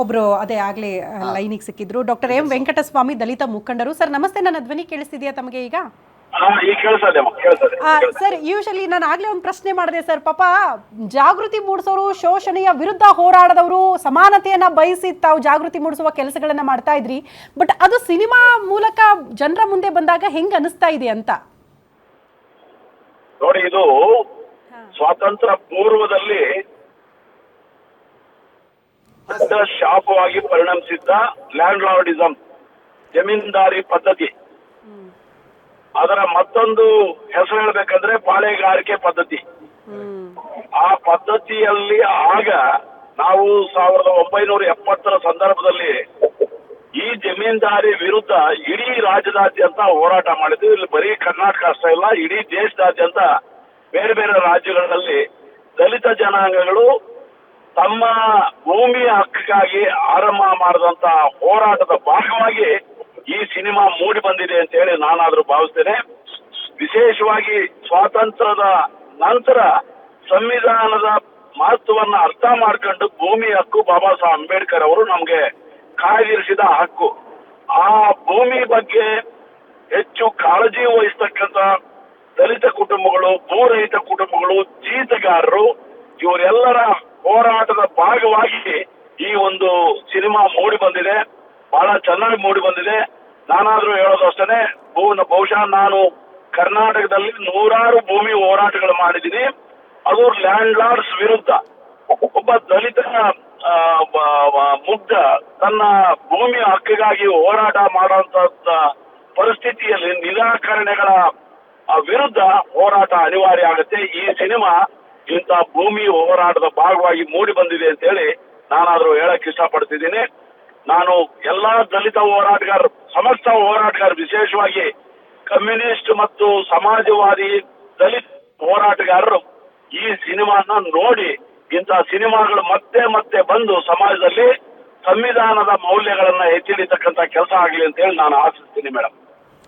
ಒಬ್ರು ಅದೇ ಆಗ್ಲೇ ಲೈನಿಗೆ ಸಿಕ್ಕಿದ್ರು. ಡಾಕ್ಟರ್ ಎಂ ವೆಂಕಟಸ್ವಾಮಿ, ದಲಿತ ಮುಖಂಡರು. ಸರ್ ನಮಸ್ತೆ, ನನ್ನ ಧ್ವನಿ ಕೇಳಿಸ್ತಿದೆಯಾ ತಮಗೆ ಈಗ? ಸರ್, ಯೂಶಲಿ ನಾನು ಆಗ್ಲೇ ಒಂದು ಪ್ರಶ್ನೆ ಮಾಡಿದೆ ಸರ್. ಪಾಪ ಜಾಗೃತಿ ಮೂಡಿಸೋರು, ಶೋಷಣೆಯ ವಿರುದ್ಧ ಹೋರಾಡದವರು, ಸಮಾನತೆಯನ್ನ ಬಯಸಿ ತಾವು ಜಾಗೃತಿ ಮೂಡಿಸುವ ಕೆಲಸಗಳನ್ನ ಮಾಡ್ತಾ ಇದ್ರಿ. ಬಟ್ ಅದು ಸಿನಿಮಾ ಮೂಲಕ ಜನರ ಮುಂದೆ ಬಂದಾಗ ಹೆಂಗ್ ಅನಿಸ್ತಾ ಇದೆ ಅಂತ ನೋಡಿ. ಇದು ಸ್ವಾತಂತ್ರ್ಯ ಪೂರ್ವದಲ್ಲಿ ದೊಡ್ಡ ಶಾಪವಾಗಿ ಪರಿಣಮಿಸಿದ್ದ ಲ್ಯಾಂಡ್ ಲಾರ್ಡಿಸಂ, ಜಮೀನ್ದಾರಿ ಪದ್ಧತಿ. ಅದರ ಮತ್ತೊಂದು ಹೆಸರು ಹೇಳ್ಬೇಕಂದ್ರೆ ಪಾಳೆಗಾರಿಕೆ ಪದ್ಧತಿ. ಆ ಪದ್ಧತಿಯಲ್ಲಿ ಆಗ ನಾವು 1970ರ ಸಂದರ್ಭದಲ್ಲಿ ಈ ಜಮೀನ್ದಾರಿ ವಿರುದ್ಧ ಇಡೀ ರಾಜ್ಯದಾದ್ಯಂತ ಹೋರಾಟ ಮಾಡಿದ್ವಿ. ಇಲ್ಲಿ ಬರೀ ಕರ್ನಾಟಕ ಅಷ್ಟೇ ಇಲ್ಲ, ಇಡೀ ದೇಶದಾದ್ಯಂತ ಬೇರೆ ಬೇರೆ ರಾಜ್ಯಗಳಲ್ಲಿ ದಲಿತ ಜನಾಂಗಗಳು ತಮ್ಮ ಭೂಮಿಯ ಹಕ್ಕಿಗಾಗಿ ಆರಂಭ ಮಾಡಿದಂತ ಹೋರಾಟದ ಭಾಗವಾಗಿ ಈ ಸಿನಿಮಾ ಮೂಡಿ ಬಂದಿದೆ ಅಂತ ಹೇಳಿ ನಾನಾದ್ರೂ ಭಾವಿಸ್ತೇನೆ. ವಿಶೇಷವಾಗಿ ಸ್ವಾತಂತ್ರ್ಯದ ನಂತರ ಸಂವಿಧಾನದ ಮಹತ್ವವನ್ನ ಅರ್ಥ ಮಾಡ್ಕೊಂಡು ಭೂಮಿ ಹಕ್ಕು ಬಾಬಾ ಸಾಹೇಬ್ ಅಂಬೇಡ್ಕರ್ ಅವರು ನಮ್ಗೆ ಕಾಯ್ದಿರಿಸಿದ ಹಕ್ಕು. ಆ ಭೂಮಿ ಬಗ್ಗೆ ಹೆಚ್ಚು ಕಾಳಜಿ ವಹಿಸ್ತಕ್ಕಂಥ ದಲಿತ ಕುಟುಂಬಗಳು, ಭೂರಹಿತ ಕುಟುಂಬಗಳು, ಜೀತಗಾರರು, ಇವರೆಲ್ಲರ ಹೋರಾಟದ ಭಾಗವಾಗಿ ಈ ಒಂದು ಸಿನಿಮಾ ಮೂಡಿ ಬಂದಿದೆ. ಬಹಳ ಚೆನ್ನಾಗಿ ಮೂಡಿ ಬಂದಿದೆ. ನಾನಾದ್ರೂ ಹೇಳೋದು ಅಷ್ಟೇ, ಬಹುಶಃ ನಾನು ಕರ್ನಾಟಕದಲ್ಲಿ 100 ಭೂಮಿ ಹೋರಾಟಗಳು ಮಾಡಿದ್ದೀನಿ. ಅದು ಲ್ಯಾಂಡ್ ಲಾರ್ಡ್ಸ್ ವಿರುದ್ಧ. ಒಬ್ಬ ದಲಿತ ಮುಗ್ಧ ತನ್ನ ಭೂಮಿಯ ಹಕ್ಕಿಗಾಗಿ ಹೋರಾಟ ಮಾಡುವಂತ ಪರಿಸ್ಥಿತಿಯಲ್ಲಿ ನಿರಾಕರಣೆಗಳ ವಿರುದ್ಧ ಹೋರಾಟ ಅನಿವಾರ್ಯ ಆಗುತ್ತೆ. ಈ ಸಿನಿಮಾ ಇಂಥ ಭೂಮಿ ಹೋರಾಟದ ಭಾಗವಾಗಿ ಮೂಡಿ ಬಂದಿದೆ ಅಂತ ಹೇಳಿ ನಾನಾದ್ರೂ ಹೇಳಕ್ ಇಷ್ಟಪಡ್ತಿದ್ದೀನಿ. ನಾನು ಎಲ್ಲಾ ದಲಿತ ಹೋರಾಟಗಾರರು, ಸಮಸ್ತ ಹೋರಾಟಗಾರರು, ವಿಶೇಷವಾಗಿ ಕಮ್ಯುನಿಸ್ಟ್ ಮತ್ತು ಸಮಾಜವಾದಿ ದಲಿತ ಹೋರಾಟಗಾರರು ಈ ಸಿನಿಮಾನ ನೋಡಿ ಇಂಥ ಸಿನಿಮಾಗಳು ಮತ್ತೆ ಮತ್ತೆ ಬಂದು ಸಮಾಜದಲ್ಲಿ ಸಂವಿಧಾನದ ಮೌಲ್ಯಗಳನ್ನ ಎತ್ತಿಡಿತಕ್ಕಂಥ ಕೆಲಸ ಆಗಲಿ ಅಂತ ಹೇಳಿ ನಾನು ಆಶಿಸ್ತೀನಿ ಮೇಡಮ್.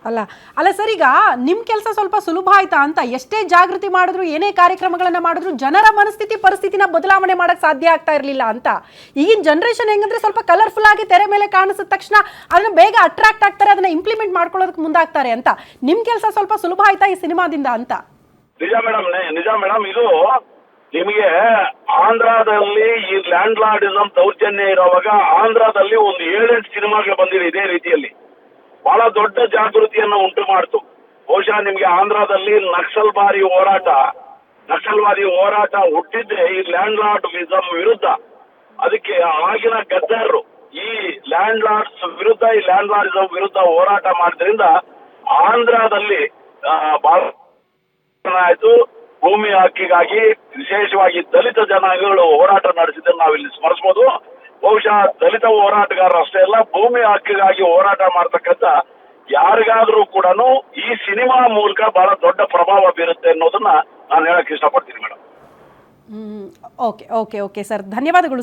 ಅಲ್ಲ ಸರ್, ಈಗ ನಿಮ್ ಕೆಲಸ ಸ್ವಲ್ಪ ಸುಲಭ ಆಯ್ತಾ ಅಂತ? ಎಷ್ಟೇ ಜಾಗೃತಿ ಮಾಡಿದ್ರು, ಏನೇ ಕಾರ್ಯಕ್ರಮಗಳನ್ನ ಮಾಡಿದ್ರು, ಜನರ ಮನಸ್ಥಿತಿ ಪರಿಸ್ಥಿತಿನ ಬದಲಾವಣೆ ಮಾಡಕ್ ಸಾಧ್ಯ ಆಗ್ತಾ ಇರ್ಲಿಲ್ಲ ಅಂತ. ಈಗಿನ ಜನರೇಷನ್ ಹೆಂಗಂದ್ರೆ ಸ್ವಲ್ಪ ಕಲರ್ಫುಲ್ ಆಗಿ ತೆರೆ ಮೇಲೆ ಕಾಣಿಸಿದ ತಕ್ಷಣ ಅದನ್ನ ಬೇಗ ಅಟ್ರಾಕ್ಟ್ ಆಗ್ತಾರೆ, ಅದನ್ನ ಇಂಪ್ಲಿಮೆಂಟ್ ಮಾಡ್ಕೊಳ್ಳೋದಕ್ಕೆ ಮುಂದಾಗ್ತಾರೆ ಅಂತ. ನಿಮ್ ಕೆಲಸ ಸ್ವಲ್ಪ ಸುಲಭ ಆಯ್ತಾ ಈ ಸಿನಿಮಾದಿಂದ ಅಂತ? ನಿಜ ಮೇಡಮ್. ಇದು ನಿಮಗೆ ಆಂಧ್ರದಲ್ಲಿ ಈ ಲ್ಯಾಂಡ್ ಲಾರ್ಡಿಸಂ ದೌರ್ಜನ್ಯ ಇರುವಾಗ ಆಂಧ್ರದಲ್ಲಿ ಒಂದು 7-8 ಸಿನಿಮಾಗಳು ಬಂದಿದೆ ಇದೇ ರೀತಿಯಲ್ಲಿ. ಬಹಳ ದೊಡ್ಡ ಜಾಗೃತಿಯನ್ನು ಉಂಟು ಮಾಡ್ತು. ಬಹುಶಃ ನಿಮ್ಗೆ ಆಂಧ್ರದಲ್ಲಿ ನಕ್ಸಲ್ವಾದಿ ಹೋರಾಟ ಹುಟ್ಟಿದ್ರೆ ಈ ಲ್ಯಾಂಡ್ ಲಾರ್ಡಿಸಂ ವಿರುದ್ಧ. ಅದಕ್ಕೆ ಆಗಿನ ಗದ್ದರರು ಈ ಲ್ಯಾಂಡ್ ಲಾರ್ಡ್ಸ್ ವಿರುದ್ಧ, ಈ ಲ್ಯಾಂಡ್ ಲಾರ್ಡಿಸಂ ವಿರುದ್ಧ ಹೋರಾಟ ಮಾಡಿದ್ರಿಂದ ಆಂಧ್ರದಲ್ಲಿ ಬಹಳ ಆಯ್ತು. ಭೂಮಿ ಹಕ್ಕಿಗಾಗಿ ವಿಶೇಷವಾಗಿ ದಲಿತ ಜನಾಂಗಗಳು ಹೋರಾಟ ನಡೆಸಿದ್ದನ್ನು ನಾವಿಲ್ಲಿ ಸ್ಮರಿಸಬಹುದು. ಬಹುಶಃ ದಲಿತ ಹೋರಾಟಗಾರರು ಅಷ್ಟೇ ಅಲ್ಲ, ಭೂಮಿ ಹಕ್ಕಿಗಾಗಿ ಹೋರಾಟ ಮಾಡ್ತಕ್ಕಂಥ ಯಾರಿಗಾದ್ರೂ ಕೂಡ ಈ ಸಿನಿಮಾ ಮೂಲಕ ಬಹಳ ದೊಡ್ಡ ಪ್ರಭಾವ ಬೀರುತ್ತೆ ಅನ್ನೋದನ್ನ ನಾನು ಹೇಳಕ್ ಇಷ್ಟಪಡ್ತೀನಿ ಮೇಡಮ್. ಓಕೆ ಸರ್, ಧನ್ಯವಾದಗಳು.